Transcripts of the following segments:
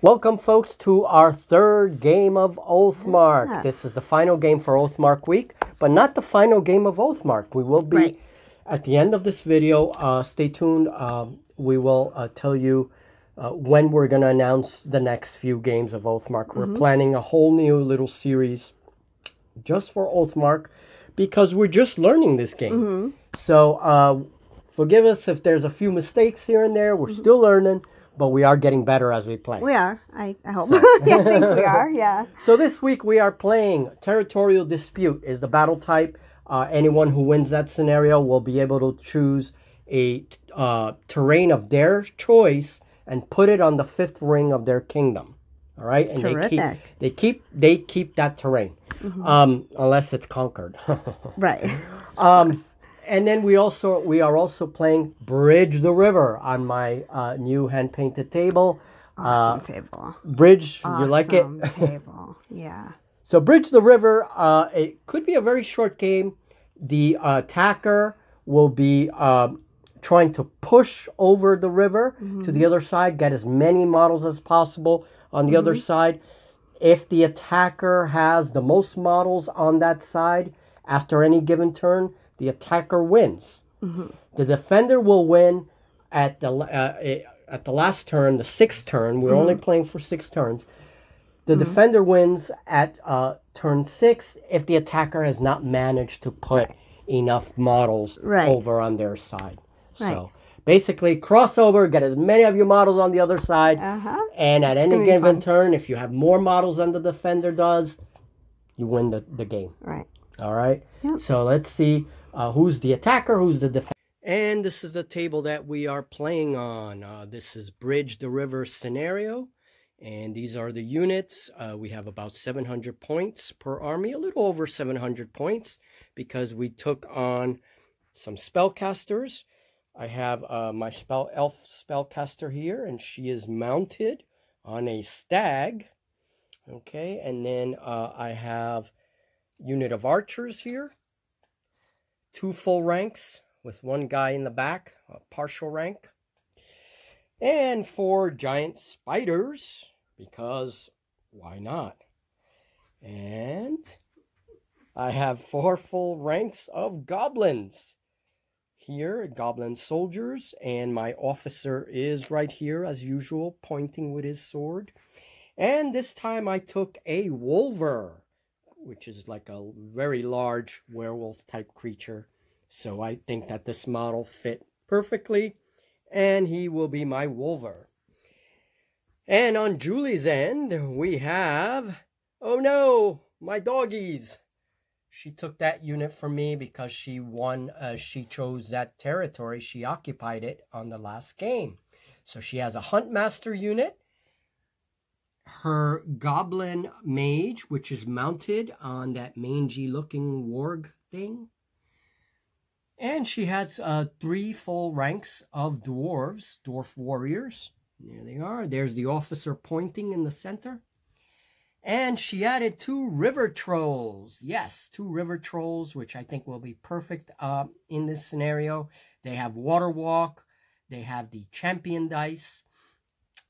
Welcome, folks, to our third game of Oathmark. Yeah. This is the final game for Oathmark week, but not the final game of Oathmark. We will be, at the end of this video, stay tuned. We will tell you when we're going to announce the next few games of Oathmark. We're planning a whole new little series just for Oathmark because we're just learning this game. So forgive us if there's a few mistakes here and there. We're still learning. But we are getting better as we play. We are. I hope. So. I think we are, yeah. So this week we are playing Territorial Dispute is the battle type. Anyone who wins that scenario will be able to choose a terrain of their choice and put it on the 5th ring of their kingdom. All right? And Terrific. they keep that terrain. Unless it's conquered. Right. And then we are also playing Bridge the River on my new hand-painted table. Awesome table. Bridge, you like it? Awesome table, yeah. So Bridge the River, it could be a very short game. The attacker will be trying to push over the river to the other side, get as many models as possible on the other side. If the attacker has the most models on that side after any given turn, the attacker wins. The defender will win at the last turn, the 6th turn. We're only playing for 6 turns. The defender wins at turn 6 if the attacker has not managed to put enough models over on their side. So basically, crossover, get as many of your models on the other side, and at any given turn, if you have more models than the defender does, you win the game. Right. All right? Yep. So let's see who's the attacker, who's the defender. And this is the table that we are playing on. This is Bridge the River scenario. And these are the units. We have about 700 points per army, a little over 700 points, because we took on some spellcasters. I have my elf spellcaster here, and she is mounted on a stag. Okay, and then I have unit of archers here, 2 full ranks with 1 guy in the back, a partial rank, and 4 giant spiders, because why not? And I have 4 full ranks of goblins here, goblin soldiers, and my officer is right here as usual, pointing with his sword. And this time I took a wolver, which is like a very large werewolf type creature. So I think that this model fit perfectly, and he will be my wolver. And on Julie's end, we have, oh no, my doggies. She took that unit from me because she won, she chose that territory. She occupied it on the last game. So she has a Huntmaster unit, her Goblin Mage, which is mounted on that mangy-looking warg thing. And she has 3 full ranks of dwarves, dwarf warriors. There they are. There's the officer pointing in the center. And she added 2 river trolls. Yes, 2 river trolls, which I think will be perfect in this scenario. They have water walk. They have the champion dice.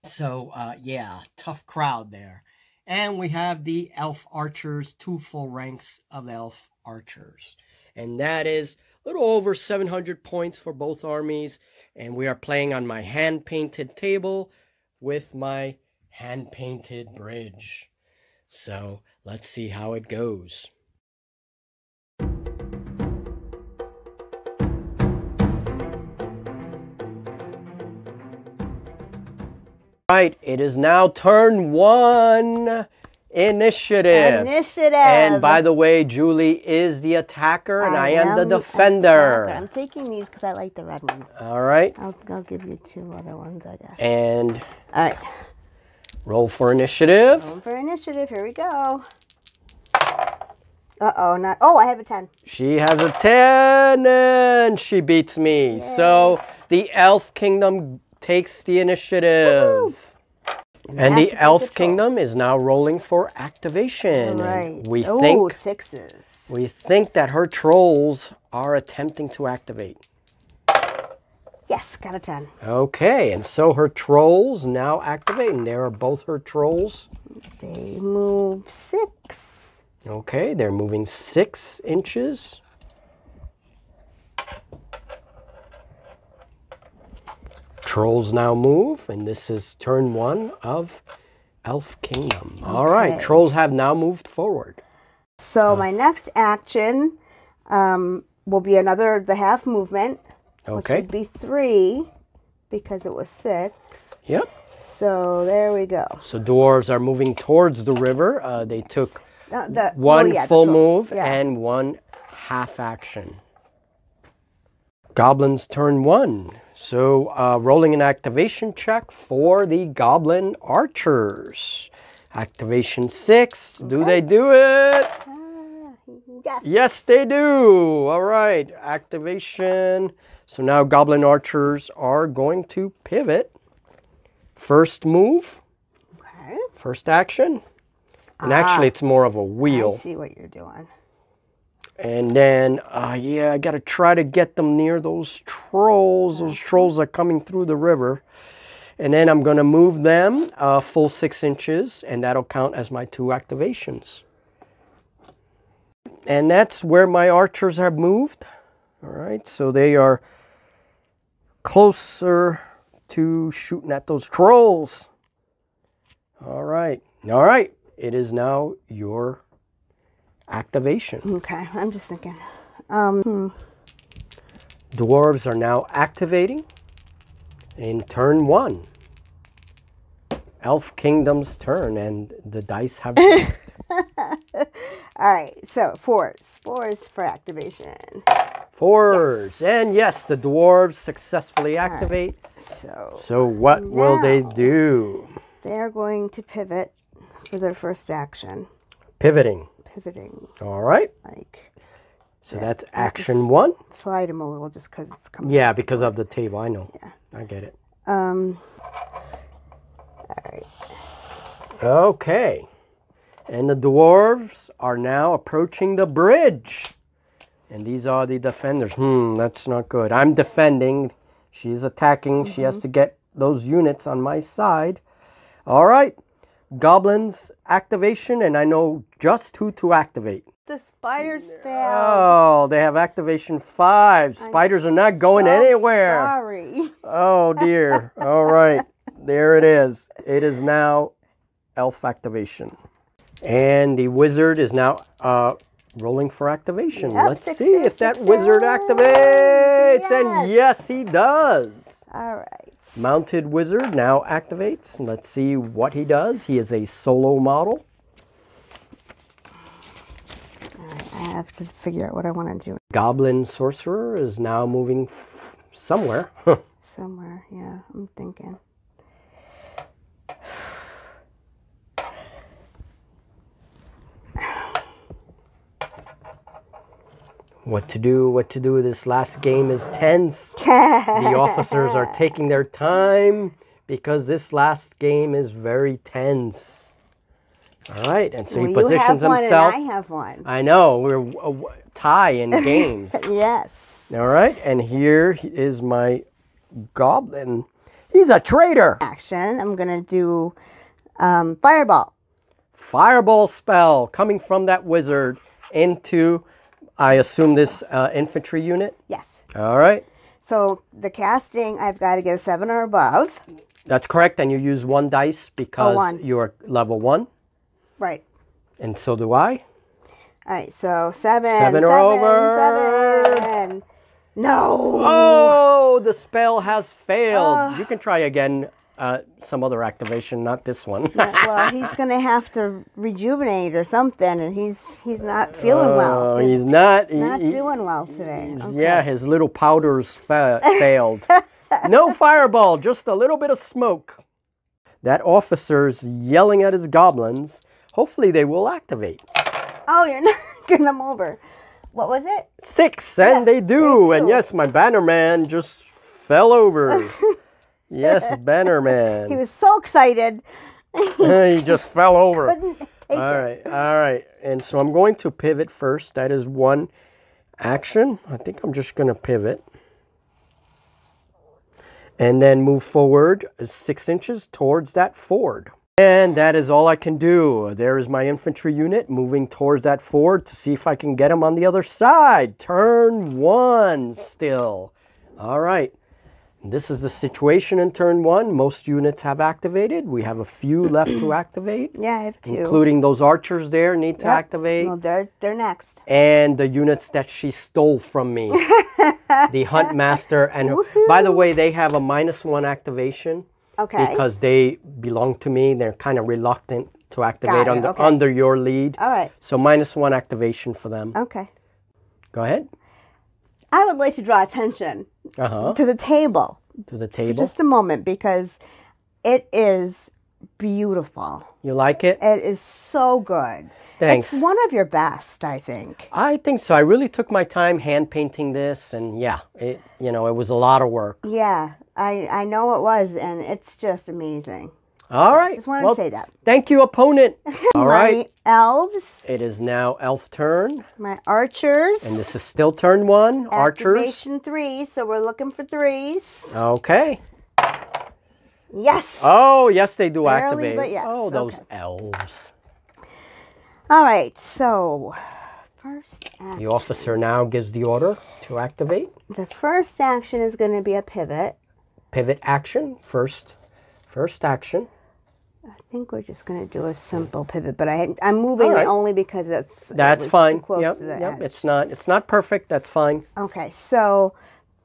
So, yeah, tough crowd there. And we have the elf archers, 2 full ranks of elf archers. And that is a little over 700 points for both armies. And we are playing on my hand-painted table with my hand-painted bridge. So, let's see how it goes. Right, it is now turn 1, initiative. And by the way, Julie is the attacker and I am the defender. I'm taking these because I like the red ones. All right. I'll give you 2 other ones, I guess. And all right. Roll for initiative. Roll for initiative. Here we go. Uh-oh, not. Oh, I have a 10. She has a 10 and she beats me. Yay. So the Elf Kingdom takes the initiative. And the Elf Kingdom is now rolling for activation. Right. We think 6s. We think that her trolls are attempting to activate. Yes, Got a 10. Okay, and so her trolls now activate, and there are both her trolls. They move 6. Okay, they're moving 6 inches. Trolls now move, and this is turn 1 of Elf Kingdom. Okay. All right, trolls have now moved forward. So my next action will be the half movement, which would be 3 because it was 6. Yep. So there we go. So dwarves are moving towards the river. They took one full full move and 1 half action. Goblins turn 1. So rolling an activation check for the goblin archers. Activation 6. Okay. Do they do it? Yes. Yes, they do. All right. Activation. So now goblin archers are going to pivot. First move. Okay. First action. And actually, it's more of a wheel. I see what you're doing. And then, yeah, I got to try to get them near those trolls. Those trolls are coming through the river. And then I'm going to move them full 6 inches, and that'll count as my 2 activations. And that's where my archers have moved. All right, so they are closer to shooting at those trolls. All right. It is now your activation. Okay, I'm just thinking. Dwarves are now activating in turn 1. Elf Kingdom's turn, and the dice have All right, so 4s. 4s for activation. 4s. Yes. And yes, the dwarves successfully activate. Right. So what will they do? They're going to pivot for their first action. Pivoting. All right. So that's action 1. Slide them a little just because it's coming. Yeah, because of the table. I know. Yeah. I get it. All right. Okay. And the dwarves are now approaching the bridge. And these are the defenders. That's not good. I'm defending. She's attacking. She has to get those units on my side. All right. Goblins activation, and I know just who to activate. The spiders failed. Oh, they have activation 5. Spiders are not going anywhere. Sorry. Oh, dear. All right. There it is. It is now elf activation. And the wizard is now rolling for activation. Yep, Let's see if that wizard activates. Yes. And yes, he does. All right. Mounted wizard now activates. Let's see what he does. He is a solo model. I have to figure out what I want to do. Goblin sorcerer is now moving somewhere. Somewhere, yeah, I'm thinking. What to do. This last game is tense. The officers are taking their time because this last game is very tense. All right, and so he positions himself. I have one. I know, we're tie in games. Yes. All right, and here is my goblin. He's a traitor. Action, I'm going to do fireball. Fireball spell coming from that wizard into, I assume, this infantry unit? Yes. All right. So the casting, I've got to get a 7 or above. That's correct, and you use 1 dice because you're level 1. Right. And so do I. All right, so 7. 7 or over. 7. No. Oh, the spell has failed. You can try again. Some other activation, not this one. Well, he's going to have to rejuvenate or something, and he's not feeling well. He's not doing well today. Okay. Yeah, his little powders failed. No fireball, just a little bit of smoke. That officer's yelling at his goblins. Hopefully they will activate. Oh, you're not getting them over. What was it? 6, and they do. And yes, my Bannerman just fell over. Yes, Bannerman. He was so excited. He just fell over. Couldn't take it. All right. And so I'm going to pivot first. That is 1 action. I think I'm just going to pivot. And then move forward 6 inches towards that ford. And that is all I can do. There is my infantry unit moving towards that ford to see if I can get them on the other side. Turn 1 still. All right. This is the situation in turn 1. Most units have activated. We have a few left to activate. Yeah, I have 2. Including those archers there need to activate. Well, they're next. And the units that she stole from me. The Hunt Master. And by the way, they have a -1 activation. Okay. Because they belong to me. They're kind of reluctant to activate under your lead. All right. So -1 activation for them. Okay. Go ahead. I would like to draw attention to the table. To the table? For just a moment, because it is beautiful. You like it? It is so good. Thanks. It's one of your best, I think. I think so. I really took my time hand painting this, and yeah, it was a lot of work. Yeah, I know it was, and it's just amazing. All right. Just wanted to say that. Thank you, opponent. All right. My elves. It is now elf turn. My archers. And this is still turn 1. Archers. Activation 3, so we're looking for 3s. Okay. Yes. Oh, yes, they do Barely, activate. but yes. Oh, those elves. All right, so first action. The officer now gives the order to activate. The first action is going to be a pivot. Pivot action. First action. I think we're just going to do a simple pivot, but I'm moving it only because that's fine. Too close to the edge. It's not perfect. That's fine. Okay, so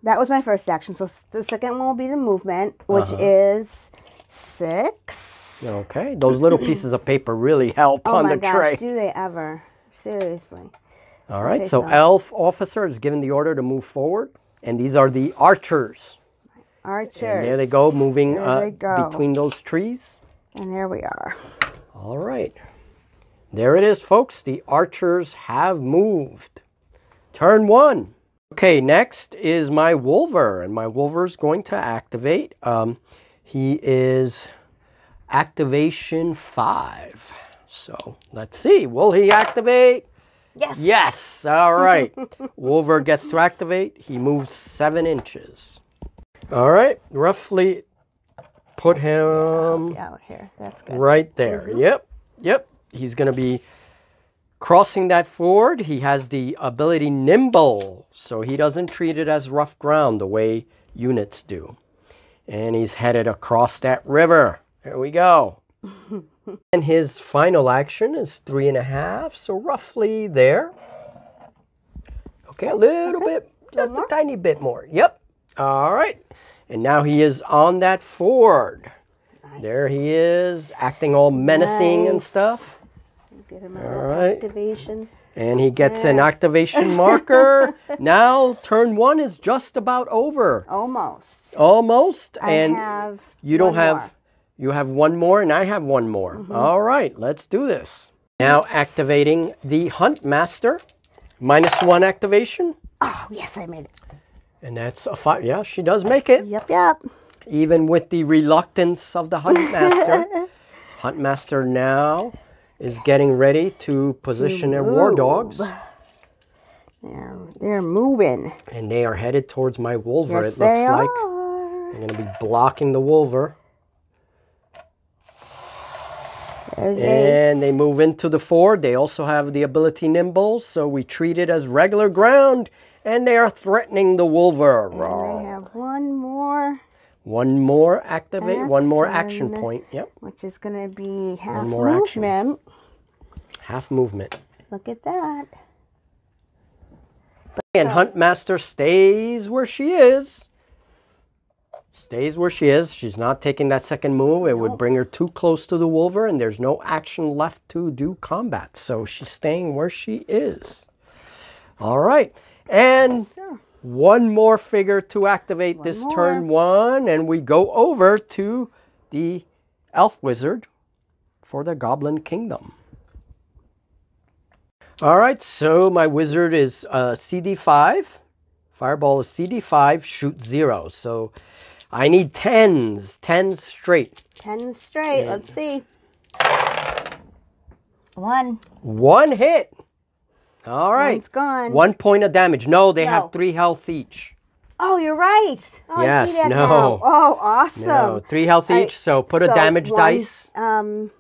that was my first action. So the second one will be the movement, which is 6. Okay, those little pieces of paper really help on the tray. Oh my gosh, do they ever? Seriously. All right, so elf officer is given the order to move forward, and these are the archers. Archers. And there they go, moving between those trees. And there we are. All right. There it is, folks. The archers have moved. Turn 1. Okay, next is my wolver, and my wolver is going to activate. He is activation 5. So let's see. Will he activate? Yes. Yes. All right. Wolver gets to activate. He moves 7 inches. All right, roughly put him out here. That's good. Right there. Yep. He's going to be crossing that ford. He has the ability nimble, so he doesn't treat it as rough ground the way units do. And he's headed across that river. There we go. And his final action is 3.5, so roughly there. Okay, a little bit, just a tiny bit more. Yep. All right. And now he is on that ford. Nice. There he is, acting all menacing and stuff. Give him a activation. And he gets an activation marker. Now, turn 1 is just about over. Almost. And you don't have... You have 1 more, and I have 1 more. All right, let's do this. Now activating the Hunt Master. -1 activation. Oh, yes, I made it. And that's a 5. Yeah, she does make it. Yep. Even with the reluctance of the Hunt Master. Hunt Master now is getting ready to position their war dogs. They're moving. And they are headed towards my wolver, yes, it looks like. They're going to be blocking the wolver. And they move into the ford. They also have the ability nimble, so we treat it as regular ground. And they are threatening the wolver. And they have 1 more. 1 more activate. 1 more action point. Yep. Which is going to be half movement. Half movement. Look at that. And Hunt Master stays where she is. She's not taking that second move. It would bring her too close to the wolver, and there's no action left to do combat. So she's staying where she is. All right. And 1 more figure to activate this turn 1. And we go over to the elf wizard for the Goblin Kingdom. All right. So my wizard is CD5. Fireball is CD5, shoot 0. So... I need 10s. 10 straight. 10 straight. Let's see. 1. 1 hit. All right. 1's gone. 1 point of damage. No, they have 3 health each. Oh, you're right. Oh, yes, I see that no. now. Oh, awesome. No, 3 health each, so put a damage dice. And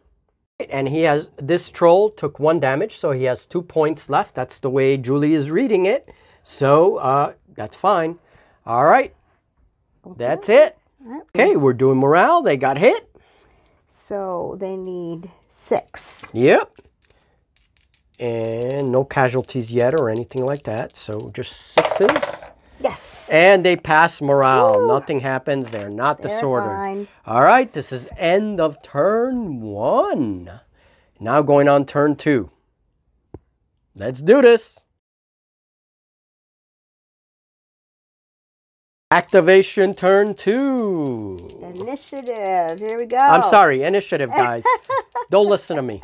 he has, this troll took 1 damage, so he has 2 points left. That's the way Julie is reading it. So, that's fine. All right. Okay. That's it. Okay, we're doing morale. They got hit. So they need 6. Yep. And no casualties yet or anything like that. So just 6s. Yes. And they pass morale. Woo. Nothing happens. They're not disordered. Fine. All right, this is end of turn 1. Now going on turn 2. Let's do this. Activation turn 2. Initiative. Here we go. I'm sorry, initiative, guys. Don't listen to me.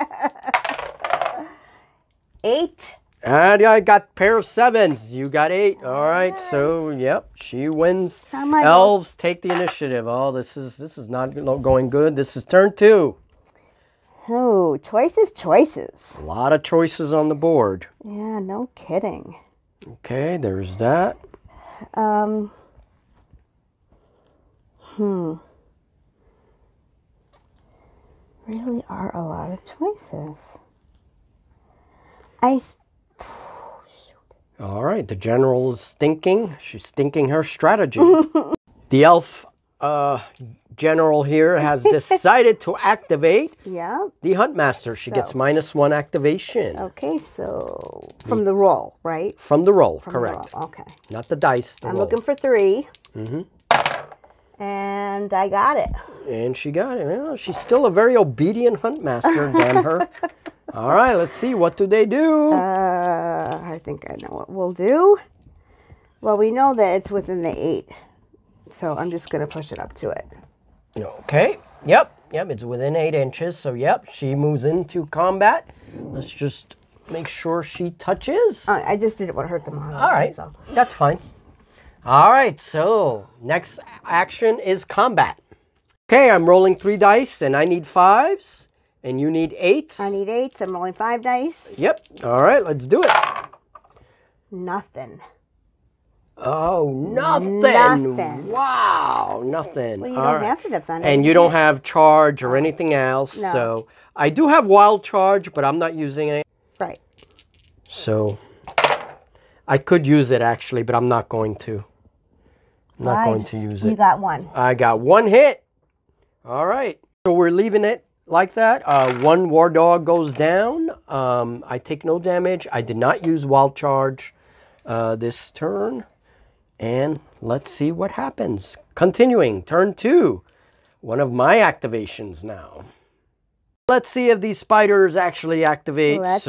8. And I got a pair of 7s. You got 8. All right. So, yep, she wins. Elves take the initiative. Oh, this is not going good. This is turn 2. Oh, choices. A lot of choices on the board. Yeah, no kidding. Okay, there's that. Really are a lot of choices. All right, the general is thinking. She's thinking her strategy. The elf general here has decided to activate the Huntmaster. She gets -1 activation. Okay, so from the roll, right? From the roll, correct. The roll. Okay. Not the dice, the roll. Looking for 3. And I got it. And she got it. Well, she's still a very obedient Huntmaster, damn her. All right, let's see. What do they do? I think I know what we'll do. Well, we know that it's within the 8. So I'm just going to push it up to it. Okay. Yep. It's within 8 inches. So, yep, she moves into combat. Let's just make sure she touches. I just didn't want to hurt them. All right. So. That's fine. All right. So, next action is combat. Okay, I'm rolling 3 dice, and I need 5s. And you need 8s. I need 8s. I'm rolling 5 dice. Yep. All right, let's do it. Nothing. Oh, nothing. Wow, nothing. Well, you don't have to defend it. And you don't have charge or anything else. No. So I do have wild charge, but I'm not using it. Right. So I could use it actually, but I'm not going to. I'm not going to use it. You got 1. I got 1 hit. All right. So we're leaving it like that. 1 war dog goes down. I take no damage. I did not use wild charge this turn. And let's see what happens. Continuing, turn 2. One of my activations now. Let's see if these spiders actually activate. Let's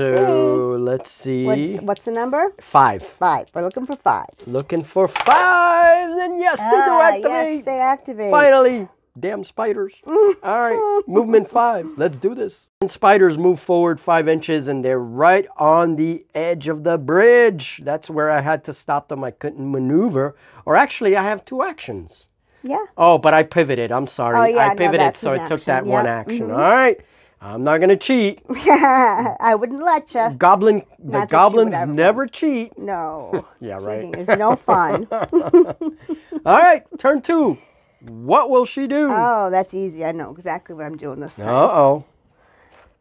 see. What's the number? 5. 5. We're looking for 5s. Looking for 5s. And yes, they do activate. Yes, they activate. Finally. Damn spiders. All right, movement 5. Let's do this. And spiders move forward 5 inches, and they're right on the edge of the bridge. That's where I had to stop them. I couldn't maneuver. Or actually, I have 2 actions. Yeah. Oh, but I pivoted. I'm sorry. Oh, yeah, I pivoted, so I took that 1 action. All right. I'm not going to cheat. I wouldn't let you. The goblins never cheat. No. Yeah, right. Cheating is no fun. All right, turn 2. What will she do? Oh, that's easy. I know exactly what I'm doing this time. Uh-oh.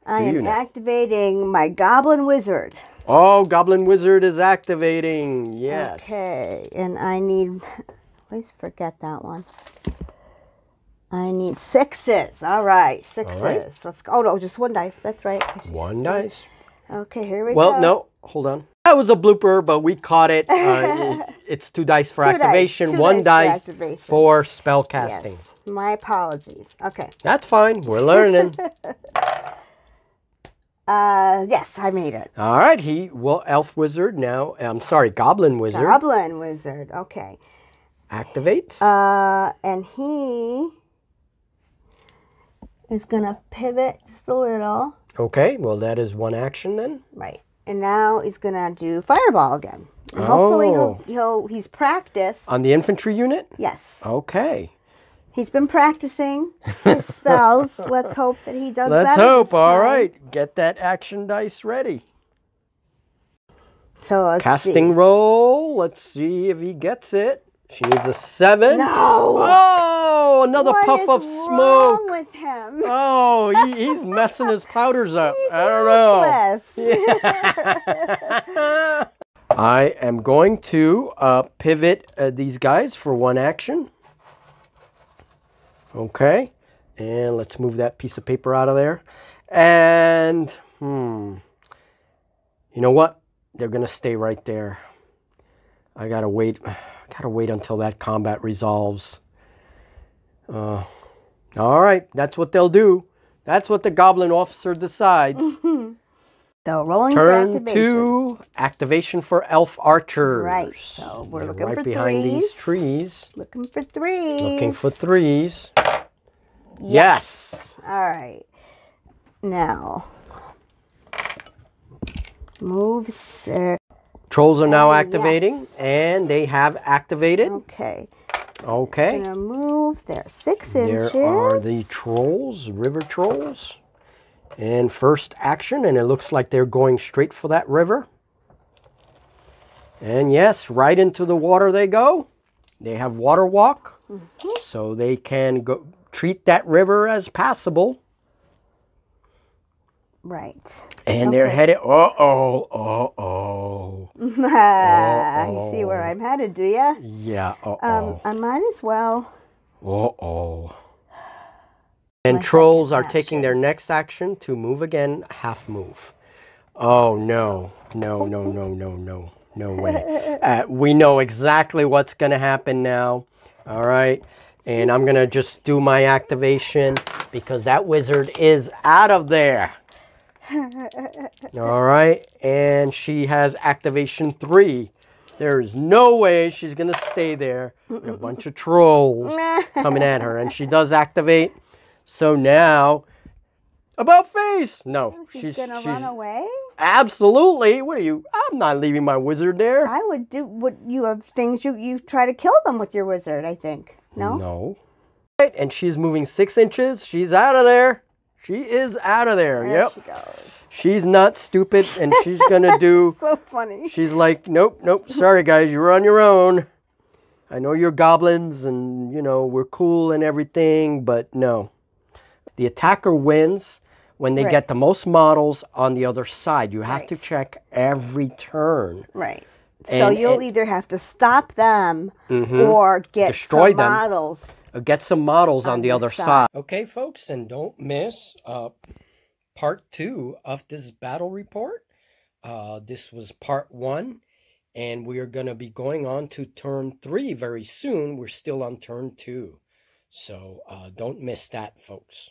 I am activating my Goblin Wizard. Oh, Goblin Wizard is activating. Yes. Okay, and I need... Please forget that one. I need 6s. All right, 6s. All right. Let's go. Oh, no, just 1 dice. That's right. 1 dice. Okay, here we go. Well, no, hold on. That was a blooper, but we caught it. It's 2 dice for activation, 1 dice for spell casting. Yes. My apologies. Okay. That's fine. We're learning. Yes, I made it. All right. Elf Wizard now. I'm sorry, Goblin Wizard. Goblin Wizard. Okay. Activates. And he is going to pivot just a little. Okay. Well, that is 1 action then. Right. And now he's going to do Fireball again. And hopefully he's practiced. On the infantry unit? Yes. Okay. He's been practicing his spells. Let's hope that he does better. Let's hope. All right. Get that action dice ready. So let's Casting roll. Let's see if he gets it. She needs a 7. No. Oh, another puff of smoke. What's wrong with him? Oh, he's messing his powders up. He's I don't know. Yeah. I am going to pivot these guys for one action. Okay. And let's move that piece of paper out of there. And, you know what? They're going to stay right there. I got to wait. Gotta wait until that combat resolves. All right, that's what they'll do. That's what the goblin officer decides. So rolling Turn for activation. 2, activation for elf archers. Right, so we're looking right for behind threes. these trees. Looking for 3s. Looking for 3s. Yes. All right. Now, move 6. Trolls are now activating, yes. and they have activated. Okay. Okay. Gonna move there 6 inches. There are the trolls, river trolls. And first action, and it looks like they're going straight for that river. And yes, right into the water they go. They have water walk, so they can go treat that river as passable. Right. And they're headed. Uh-oh. You see where I'm headed, do you? Yeah. Uh-oh. I might as well. Uh-oh. And trolls are taking their next action to move again, half move. Oh, no. No, no, no, no, no. No way. We know exactly what's going to happen now. All right. And I'm going to just do my activation because that wizard is out of there. All right. And she has activation 3. There's no way she's going to stay there with a bunch of trolls coming at her. And she does activate. So now, about face. No. She's going to run away? Absolutely. What are you? I'm not leaving my wizard there. I would do what you have things you try to kill them with your wizard, I think. No? No. Right. And she's moving 6 inches. She's out of there. She is out of there. There yep. She goes. She's not stupid, and she's going to do... So funny. She's like, nope, nope. Sorry, guys. You're on your own. I know you're goblins, and, you know, we're cool and everything, but no. The attacker wins when they get the most models on the other side. You have to check every turn. Right. So you'll either have to stop them or get destroy some models. Get some models on the other side. Okay, folks, and don't miss part 2 of this battle report. This was part 1, and we are going to be going on to turn 3 very soon. We're still on turn 2. So don't miss that, folks.